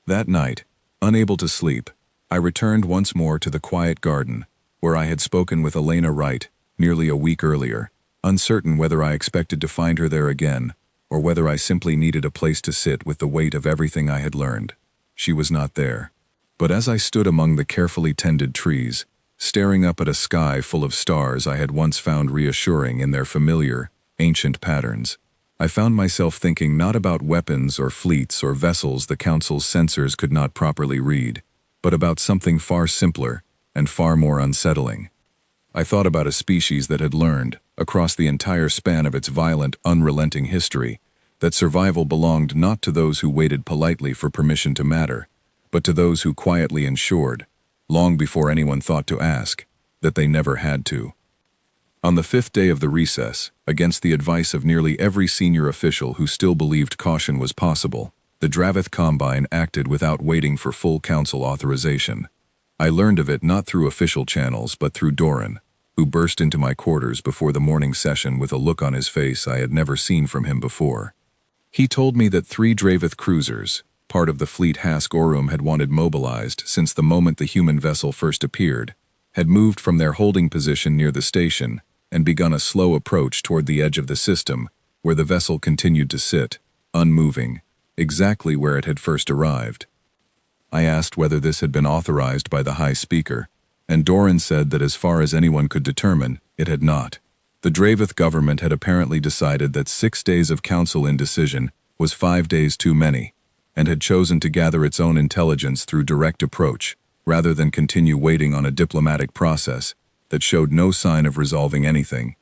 That night, unable to sleep, I returned once more to the quiet garden, where I had spoken with Elena Wright nearly a week earlier, uncertain whether I expected to find her there again, or whether I simply needed a place to sit with the weight of everything I had learned. She was not there. But as I stood among the carefully tended trees, staring up at a sky full of stars I had once found reassuring in their familiar, ancient patterns, I found myself thinking not about weapons or fleets or vessels the Council's sensors could not properly read, but about something far simpler and far more unsettling. I thought about a species that had learned, across the entire span of its violent, unrelenting history, that survival belonged not to those who waited politely for permission to matter, but to those who quietly ensured, long before anyone thought to ask, that they never had to. On the 5th day of the recess, against the advice of nearly every senior official who still believed caution was possible, the Dravith Combine acted without waiting for full council authorization. I learned of it not through official channels but through Doran, who burst into my quarters before the morning session with a look on his face I had never seen from him before. He told me that 3 Dravith cruisers, part of the fleet Hask Orum had wanted mobilized since the moment the human vessel first appeared, had moved from their holding position near the station and begun a slow approach toward the edge of the system, where the vessel continued to sit, unmoving, exactly where it had first arrived. I asked whether this had been authorized by the High Speaker, and Doran said that as far as anyone could determine, it had not. The Dravith government had apparently decided that 6 days of council indecision was 5 days too many, and had chosen to gather its own intelligence through direct approach, rather than continue waiting on a diplomatic process that showed no sign of resolving anything.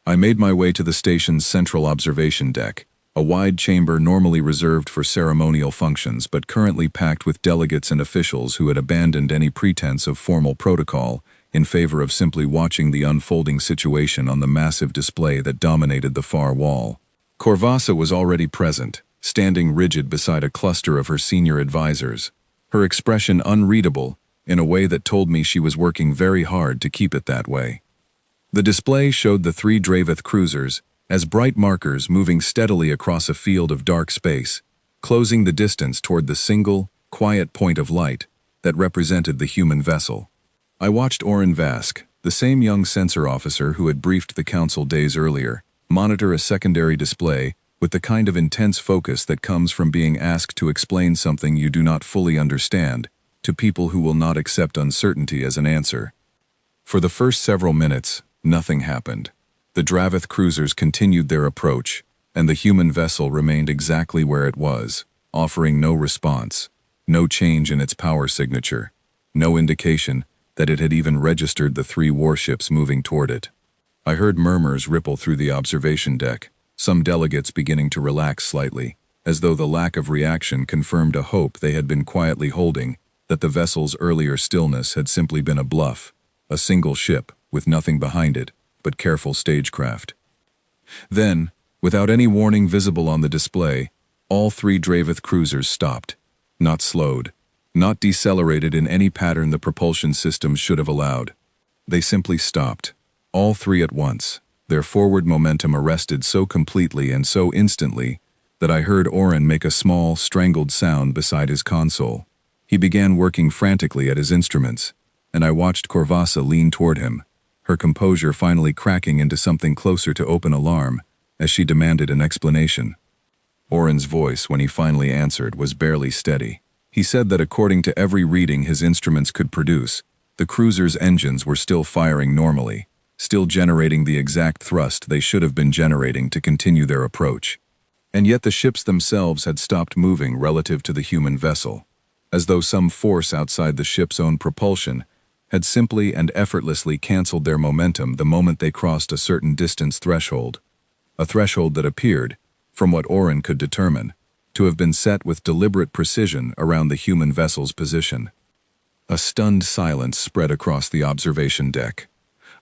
I made my way to the station's central observation deck, a wide chamber normally reserved for ceremonial functions but currently packed with delegates and officials who had abandoned any pretense of formal protocol in favor of simply watching the unfolding situation on the massive display that dominated the far wall. Korvasa was already present, standing rigid beside a cluster of her senior advisors, her expression unreadable in a way that told me she was working very hard to keep it that way. The display showed the 3 Dravith cruisers as bright markers moving steadily across a field of dark space, closing the distance toward the single, quiet point of light that represented the human vessel. I watched Oren Vask, the same young sensor officer who had briefed the council days earlier, monitor a secondary display with the kind of intense focus that comes from being asked to explain something you do not fully understand to people who will not accept uncertainty as an answer. For the first several minutes, nothing happened. The Dravith cruisers continued their approach, and the human vessel remained exactly where it was, offering no response, no change in its power signature, no indication that it had even registered the 3 warships moving toward it. I heard murmurs ripple through the observation deck, some delegates beginning to relax slightly, as though the lack of reaction confirmed a hope they had been quietly holding that the vessel's earlier stillness had simply been a bluff, a single ship with nothing behind it but careful stagecraft. Then, without any warning visible on the display, all 3 Dravith cruisers stopped, not slowed, not decelerated in any pattern the propulsion systems should have allowed. They simply stopped, all 3 at once, their forward momentum arrested so completely and so instantly that I heard Oren make a small, strangled sound beside his console. He began working frantically at his instruments, and I watched Korvasa lean toward him, her composure finally cracking into something closer to open alarm as she demanded an explanation. Oren's voice, when he finally answered, was barely steady. He said that according to every reading his instruments could produce, the cruiser's engines were still firing normally, still generating the exact thrust they should have been generating to continue their approach. And yet the ships themselves had stopped moving relative to the human vessel, as though some force outside the ship's own propulsion had simply and effortlessly canceled their momentum the moment they crossed a certain distance threshold, a threshold that appeared, from what Oren could determine, to have been set with deliberate precision around the human vessel's position. A stunned silence spread across the observation deck.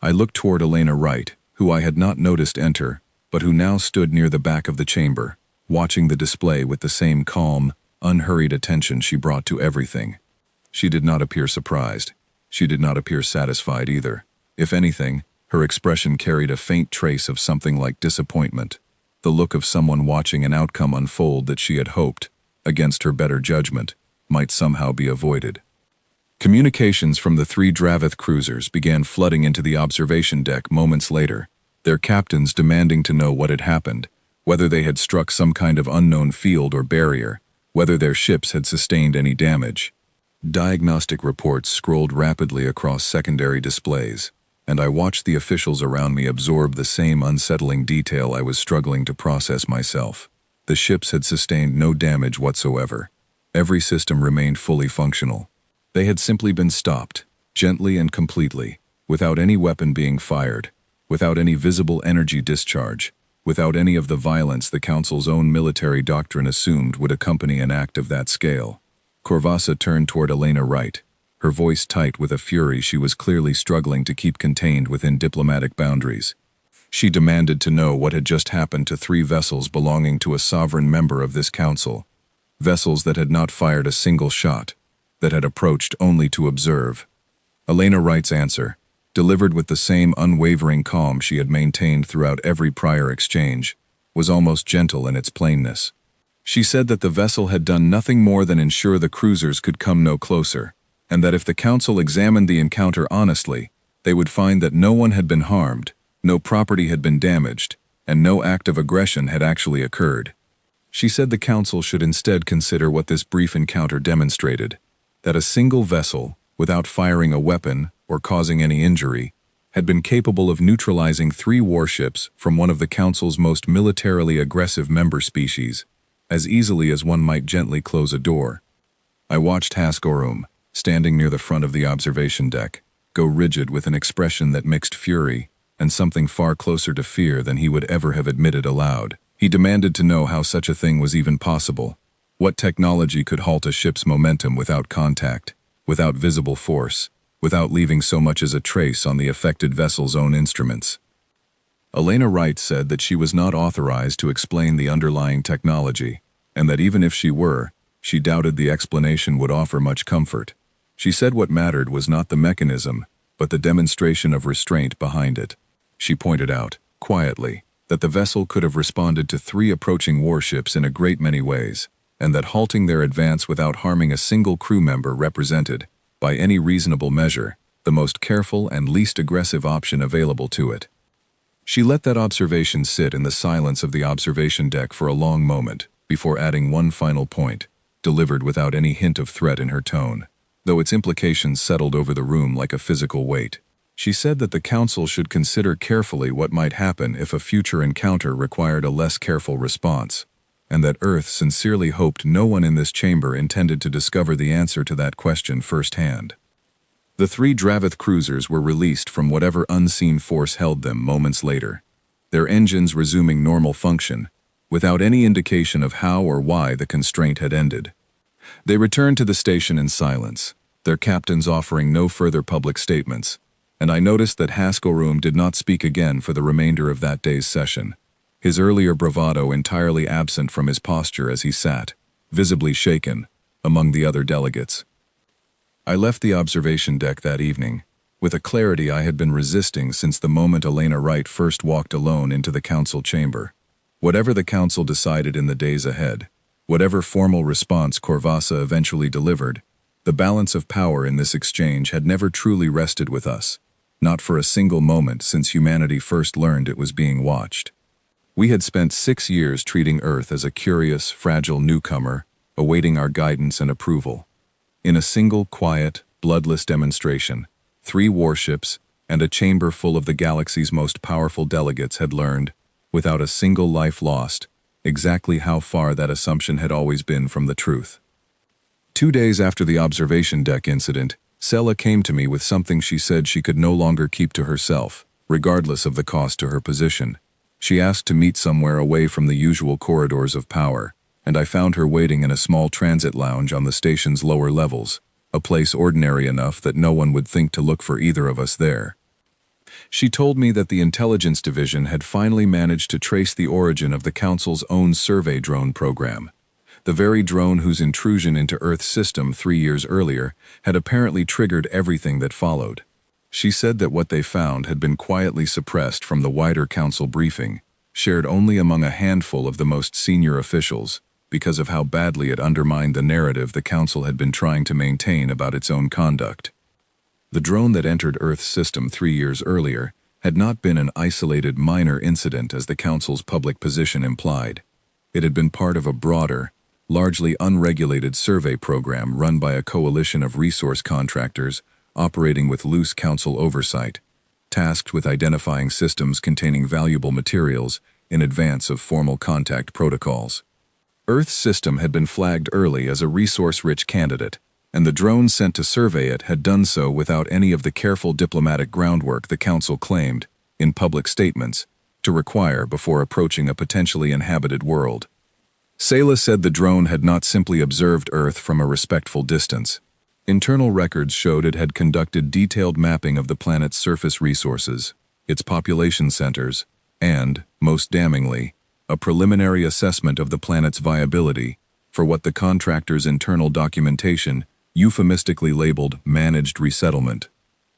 I looked toward Elena Wright, who I had not noticed enter, but who now stood near the back of the chamber, watching the display with the same calm, unhurried attention she brought to everything. She did not appear surprised. She did not appear satisfied either. If anything, her expression carried a faint trace of something like disappointment, the look of someone watching an outcome unfold that she had hoped, against her better judgment, might somehow be avoided. Communications from the 3 Dravith cruisers began flooding into the observation deck moments later, their captains demanding to know what had happened, whether they had struck some kind of unknown field or barrier, whether their ships had sustained any damage. Diagnostic reports scrolled rapidly across secondary displays, and I watched the officials around me absorb the same unsettling detail I was struggling to process myself. The ships had sustained no damage whatsoever. Every system remained fully functional. They had simply been stopped, gently and completely, without any weapon being fired, without any visible energy discharge, without any of the violence the Council's own military doctrine assumed would accompany an act of that scale. Corvassa turned toward Elena Wright, her voice tight with a fury she was clearly struggling to keep contained within diplomatic boundaries. She demanded to know what had just happened to 3 vessels belonging to a sovereign member of this council, vessels that had not fired a single shot, that had approached only to observe. Elena Wright's answer, delivered with the same unwavering calm she had maintained throughout every prior exchange, was almost gentle in its plainness. She said that the vessel had done nothing more than ensure the cruisers could come no closer, and that if the Council examined the encounter honestly, they would find that no one had been harmed, no property had been damaged, and no act of aggression had actually occurred. She said the Council should instead consider what this brief encounter demonstrated, that a single vessel, without firing a weapon or causing any injury, had been capable of neutralizing 3 warships from one of the Council's most militarily aggressive member species, as easily as one might gently close a door. I watched Haskorum, standing near the front of the observation deck, go rigid with an expression that mixed fury and something far closer to fear than he would ever have admitted aloud. He demanded to know how such a thing was even possible. What technology could halt a ship's momentum without contact, without visible force, without leaving so much as a trace on the affected vessel's own instruments? Elena Wright said that she was not authorized to explain the underlying technology, and that even if she were, she doubted the explanation would offer much comfort. She said what mattered was not the mechanism, but the demonstration of restraint behind it. She pointed out, quietly, that the vessel could have responded to 3 approaching warships in a great many ways, and that halting their advance without harming a single crew member represented, by any reasonable measure, the most careful and least aggressive option available to it. She let that observation sit in the silence of the observation deck for a long moment, before adding one final point, delivered without any hint of threat in her tone, though its implications settled over the room like a physical weight. She said that the Council should consider carefully what might happen if a future encounter required a less careful response, and that Earth sincerely hoped no one in this chamber intended to discover the answer to that question firsthand. The 3 Dravith cruisers were released from whatever unseen force held them moments later, their engines resuming normal function, without any indication of how or why the constraint had ended. They returned to the station in silence, their captains offering no further public statements, and I noticed that Haskorum did not speak again for the remainder of that day's session, his earlier bravado entirely absent from his posture as he sat, visibly shaken, among the other delegates. I left the observation deck that evening, with a clarity I had been resisting since the moment Elena Wright first walked alone into the council chamber. Whatever the council decided in the days ahead, whatever formal response Corvassa eventually delivered, the balance of power in this exchange had never truly rested with us, not for a single moment since humanity first learned it was being watched. We had spent 6 years treating Earth as a curious, fragile newcomer, awaiting our guidance and approval. In a single, quiet, bloodless demonstration, 3 warships and a chamber full of the galaxy's most powerful delegates had learned, without a single life lost, exactly how far that assumption had always been from the truth. 2 days after the observation deck incident, Sela came to me with something she said she could no longer keep to herself, regardless of the cost to her position. She asked to meet somewhere away from the usual corridors of power, and I found her waiting in a small transit lounge on the station's lower levels, a place ordinary enough that no one would think to look for either of us there. She told me that the intelligence division had finally managed to trace the origin of the Council's own survey drone program. The very drone whose intrusion into Earth's system 3 years earlier had apparently triggered everything that followed. She said that what they found had been quietly suppressed from the wider council briefing, shared only among a handful of the most senior officials, because of how badly it undermined the narrative the council had been trying to maintain about its own conduct. The drone that entered Earth's system 3 years earlier had not been an isolated minor incident as the council's public position implied. It had been part of a broader, largely unregulated survey program run by a coalition of resource contractors operating with loose council oversight, tasked with identifying systems containing valuable materials in advance of formal contact protocols. Earth's system had been flagged early as a resource-rich candidate, and the drone sent to survey it had done so without any of the careful diplomatic groundwork the council claimed, in public statements, to require before approaching a potentially inhabited world. Sayla said the drone had not simply observed Earth from a respectful distance. Internal records showed it had conducted detailed mapping of the planet's surface resources, its population centers, and, most damningly, a preliminary assessment of the planet's viability for what the contractor's internal documentation euphemistically labeled managed resettlement,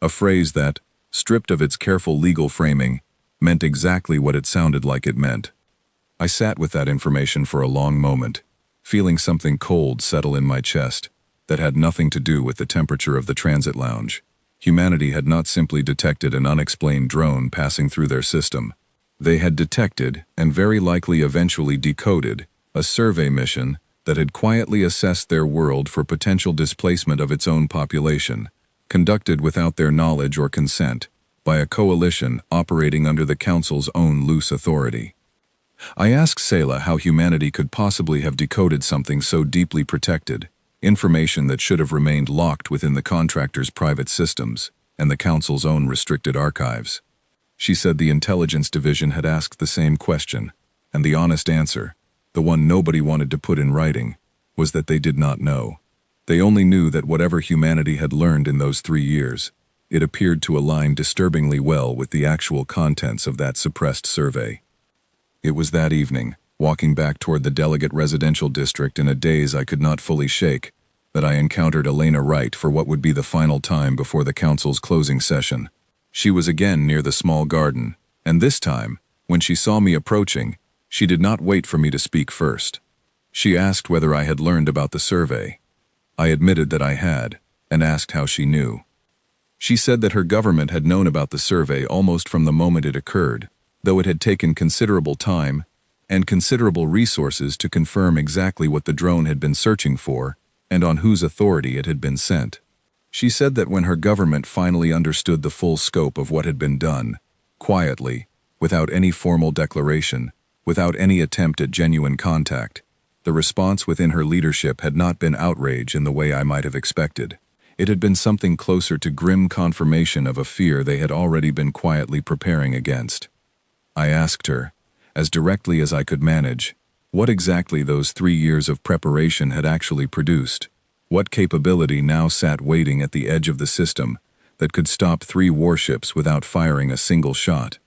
a phrase that, stripped of its careful legal framing, meant exactly what it sounded like it meant. I sat with that information for a long moment, feeling something cold settle in my chest that had nothing to do with the temperature of the transit lounge. Humanity had not simply detected an unexplained drone passing through their system. They had detected, and very likely eventually decoded, a survey mission that had quietly assessed their world for potential displacement of its own population, conducted without their knowledge or consent, by a coalition operating under the Council's own loose authority. I asked Sayla how humanity could possibly have decoded something so deeply protected, information that should have remained locked within the contractor's private systems and the Council's own restricted archives. She said the Intelligence Division had asked the same question, and the honest answer, the one nobody wanted to put in writing, was that they did not know. They only knew that whatever humanity had learned in those 3 years, it appeared to align disturbingly well with the actual contents of that suppressed survey. It was that evening, walking back toward the delegate residential district in a daze I could not fully shake, that I encountered Elena Wright for what would be the final time before the council's closing session. She was again near the small garden, and this time, when she saw me approaching, she did not wait for me to speak first. She asked whether I had learned about the survey. I admitted that I had, and asked how she knew. She said that her government had known about the survey almost from the moment it occurred, though it had taken considerable time and considerable resources to confirm exactly what the drone had been searching for and on whose authority it had been sent. She said that when her government finally understood the full scope of what had been done, quietly, without any formal declaration, without any attempt at genuine contact, the response within her leadership had not been outrage in the way I might have expected. It had been something closer to grim confirmation of a fear they had already been quietly preparing against. I asked her, as directly as I could manage, what exactly those 3 years of preparation had actually produced. What capability now sat waiting at the edge of the system that could stop 3 warships without firing a single shot?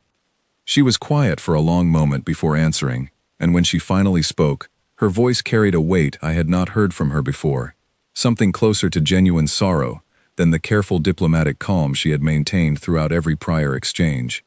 She was quiet for a long moment before answering, and when she finally spoke, her voice carried a weight I had not heard from her before, something closer to genuine sorrow than the careful diplomatic calm she had maintained throughout every prior exchange.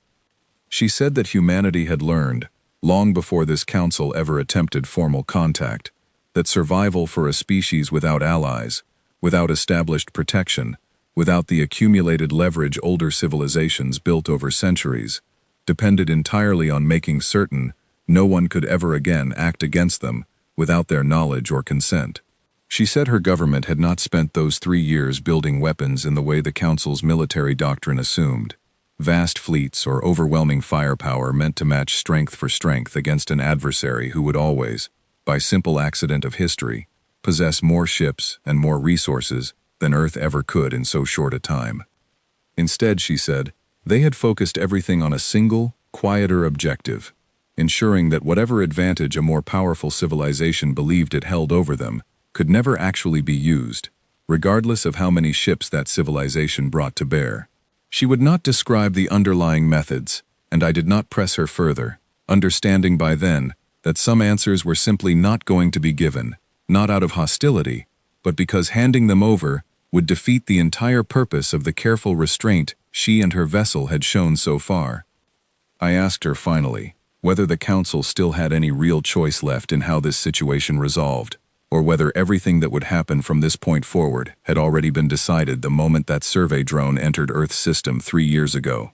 She said that humanity had learned, long before this council ever attempted formal contact, that survival for a species without allies, without established protection, without the accumulated leverage older civilizations built over centuries, depended entirely on making certain no one could ever again act against them without their knowledge or consent. She said her government had not spent those 3 years building weapons in the way the Council's military doctrine assumed. Vast fleets or overwhelming firepower meant to match strength for strength against an adversary who would always, by simple accident of history, possess more ships and more resources than Earth ever could in so short a time. Instead, she said, they had focused everything on a single, quieter objective, ensuring that whatever advantage a more powerful civilization believed it held over them could never actually be used, regardless of how many ships that civilization brought to bear. She would not describe the underlying methods, and I did not press her further, understanding by then that some answers were simply not going to be given, not out of hostility, but because handing them over would defeat the entire purpose of the careful restraint she and her vessel had shown so far. I asked her finally whether the council still had any real choice left in how this situation resolved, or whether everything that would happen from this point forward had already been decided the moment that survey drone entered Earth's system 3 years ago.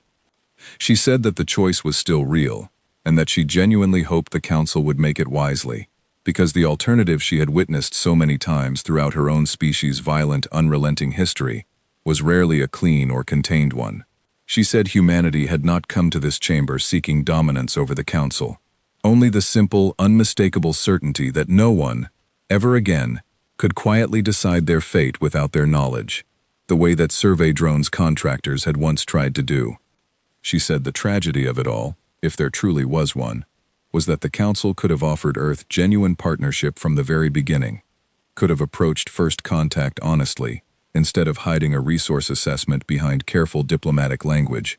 She said that the choice was still real, and that she genuinely hoped the council would make it wisely, because the alternative she had witnessed so many times throughout her own species' violent, unrelenting history was rarely a clean or contained one. She said humanity had not come to this chamber seeking dominance over the council, only the simple, unmistakable certainty that no one, ever again, could quietly decide their fate without their knowledge, the way that survey drones contractors had once tried to do. She said the tragedy of it all, if there truly was one, was that the council could have offered Earth genuine partnership from the very beginning, could have approached first contact honestly, instead of hiding a resource assessment behind careful diplomatic language,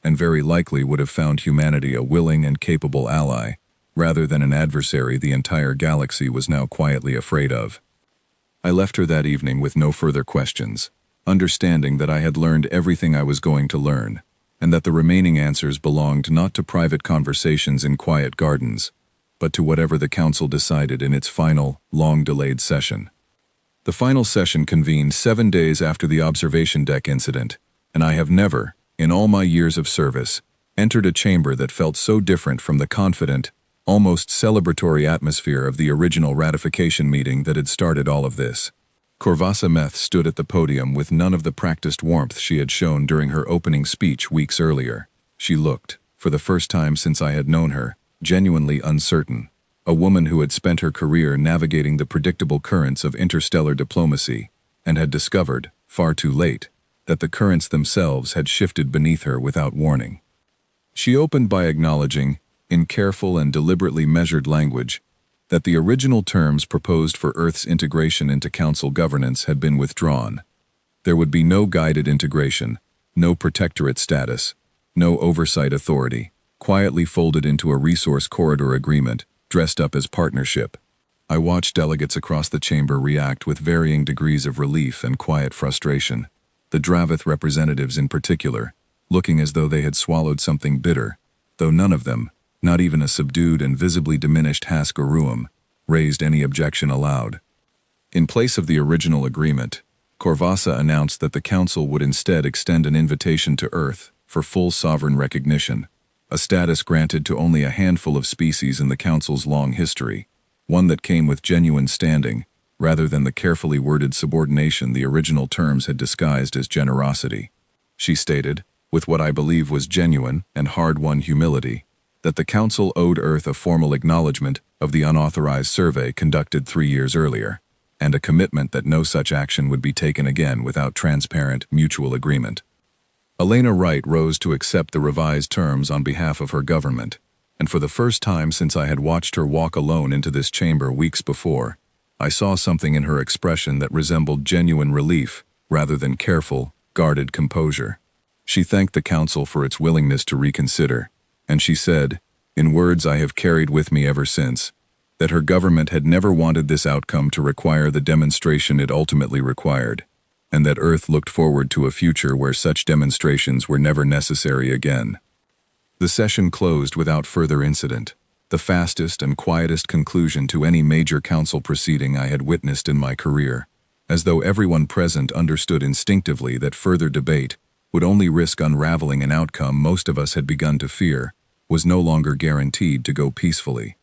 and very likely would have found humanity a willing and capable ally, rather than an adversary the entire galaxy was now quietly afraid of. I left her that evening with no further questions, understanding that I had learned everything I was going to learn, and that the remaining answers belonged not to private conversations in quiet gardens, but to whatever the council decided in its final, long-delayed session. The final session convened 7 days after the observation deck incident, and I have never, in all my years of service, entered a chamber that felt so different from the confident, almost celebratory atmosphere of the original ratification meeting that had started all of this. Corvassa Meth stood at the podium with none of the practiced warmth she had shown during her opening speech weeks earlier. She looked, for the first time since I had known her, genuinely uncertain. A woman who had spent her career navigating the predictable currents of interstellar diplomacy and had discovered, far too late, that the currents themselves had shifted beneath her without warning. She opened by acknowledging, in careful and deliberately measured language, that the original terms proposed for Earth's integration into Council governance had been withdrawn. There would be no guided integration, no protectorate status, no oversight authority, quietly folded into a resource corridor agreement, dressed up as partnership. I watched delegates across the chamber react with varying degrees of relief and quiet frustration, the Dravith representatives in particular, looking as though they had swallowed something bitter, though none of them, not even a subdued and visibly diminished Hask-Uruum, raised any objection aloud. In place of the original agreement, Corvassa announced that the Council would instead extend an invitation to Earth for full sovereign recognition, a status granted to only a handful of species in the Council's long history, one that came with genuine standing, rather than the carefully worded subordination the original terms had disguised as generosity. She stated, with what I believe was genuine and hard-won humility, that the Council owed Earth a formal acknowledgement of the unauthorized survey conducted 3 years earlier, and a commitment that no such action would be taken again without transparent, mutual agreement. Elena Wright rose to accept the revised terms on behalf of her government, and for the first time since I had watched her walk alone into this chamber weeks before, I saw something in her expression that resembled genuine relief rather than careful, guarded composure. She thanked the Council for its willingness to reconsider, and she said, in words I have carried with me ever since, that her government had never wanted this outcome to require the demonstration it ultimately required, and that Earth looked forward to a future where such demonstrations were never necessary again. The session closed without further incident, the fastest and quietest conclusion to any major council proceeding I had witnessed in my career, as though everyone present understood instinctively that further debate would only risk unraveling an outcome most of us had begun to fear was no longer guaranteed to go peacefully.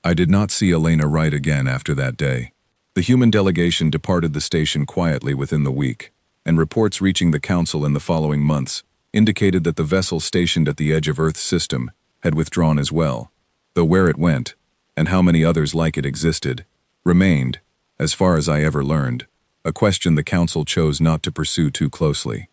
I did not see Elena Wright again after that day. The human delegation departed the station quietly within the week, and reports reaching the Council in the following months indicated that the vessel stationed at the edge of Earth's system had withdrawn as well, though where it went, and how many others like it existed, remained, as far as I ever learned, a question the Council chose not to pursue too closely.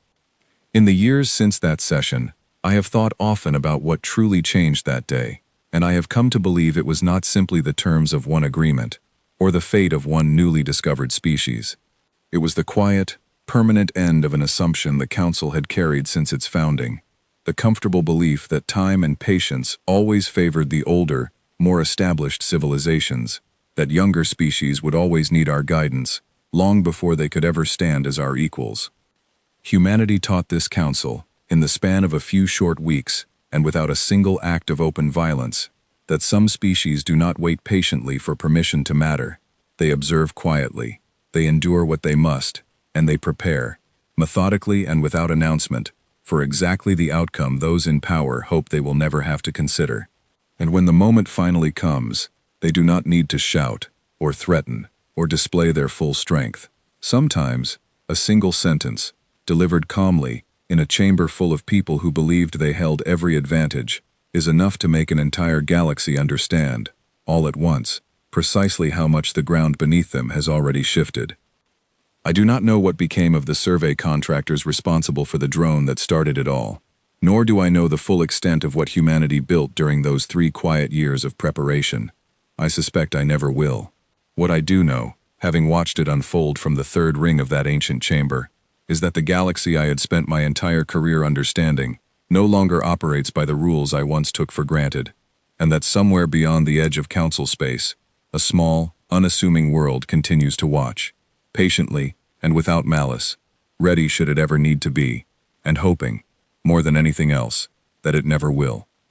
In the years since that session, I have thought often about what truly changed that day, and I have come to believe it was not simply the terms of one agreement, or the fate of one newly discovered species. It was the quiet, permanent end of an assumption the Council had carried since its founding, the comfortable belief that time and patience always favored the older, more established civilizations, that younger species would always need our guidance, long before they could ever stand as our equals. Humanity taught this council, in the span of a few short weeks, and without a single act of open violence, that some species do not wait patiently for permission to matter. They observe quietly, they endure what they must, and they prepare, methodically and without announcement, for exactly the outcome those in power hope they will never have to consider. And when the moment finally comes, they do not need to shout, or threaten, or display their full strength. Sometimes, a single sentence, delivered calmly, in a chamber full of people who believed they held every advantage, is enough to make an entire galaxy understand, all at once, precisely how much the ground beneath them has already shifted. I do not know what became of the survey contractors responsible for the drone that started it all, nor do I know the full extent of what humanity built during those 3 quiet years of preparation. I suspect I never will. What I do know, having watched it unfold from the third ring of that ancient chamber, is that the galaxy I had spent my entire career understanding no longer operates by the rules I once took for granted, and that somewhere beyond the edge of council space, a small, unassuming world continues to watch, patiently and without malice, ready should it ever need to be, and hoping, more than anything else, that it never will.